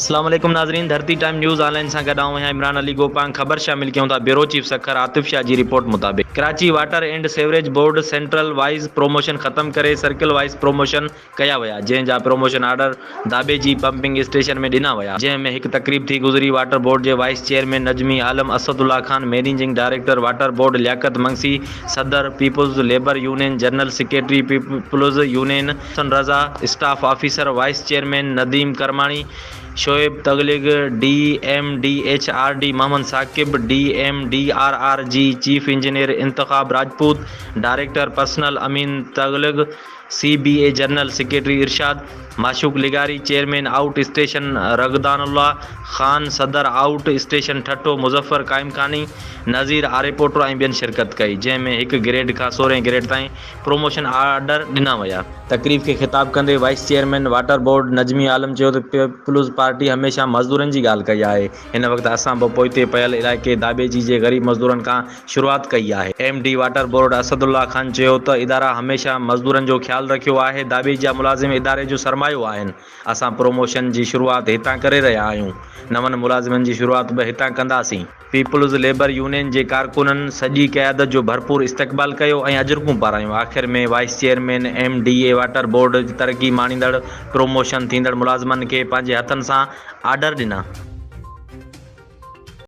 अस्सलाम वालेकुम नाज़रीन, धरती टाइम न्यूज़ ऑनलाइन से गॾु आहियां इमरान अली गोपांग। ख़बर शामिल कयूं था bureau chief Sukkur Atif Shah ji report मुताबिक़ Karachi water and sewerage board central wise promotion ख़त्म करे सर्किल वाइज़ प्रोमोशन कया विया, जंहिंजा प्रोमोशन आर्डर दाबे जी पंपिंग स्टेशन में ॾिना विया, जंहिंमें हिकु तकरीब थी गुज़री। वाटर बोर्ड जे vice chairman Najmi Alam, Asadullah Khan managing director water board, Liaquat Mangsi सदर, people's labour union general secretary people's union Raza, staff officer vice chairman Nadeem Kirmani, Shoaib तगलिग, DMDHRD Mohammad Saqib, DMDRRG chief engineer Intekhab Rajput, director personnel Amin तगलिग, CBA general secretary Irshad, Mashooq लिगारी, चेयरमैन आउट स्टेशन रगदानुल्ला खान, सदर out station ठट्टो मुज़फ़र काइमखानी, नज़ीर आरेपोटो ऐं ॿियनि शिरकत कई, जंहिंमें हिकु ग्रेड खां 16 ग्रेड ताईं प्रोमोशन आर्डर ॾिना विया। तकरीब खे ख़िताब कंदे vice chairman water board Najmi Alam चयो त पीपुल्स पार्टी हमेशह मज़दूरनि जी ॻाल्हि कई आहे। हिन वक़्तु असां बि पोइते पियल इलाइक़े दाबे जी जे ग़रीब मज़दूरनि खां शुरूआति कई आहे। MD water board Asadullah Khan चयो त इदारा हमेशह मज़दूरनि जो ख़्यालु रखियो आहे। दाबे जा मुलाज़िम इदारे जो सरमायो आहिनि। असां प्रोमोशन जी शुरूआति हितां करे रहिया आहियूं, नवनि मुलाज़िमनि जी शुरूआति बि हितां कंदासीं। पीपुल्स लेबर यूनियन जे कारकुननि सॼी क़यादत जो भरपूर इस्तक़बाल कयो ऐं अजरकूं पारायूं। आख़िर में wise chairman MDA water board तरक़ी माणींदड़ प्रोमोशन थींदड़ मुलाज़िमनि खे पंहिंजे हथनि सां आर्डर ॾिना।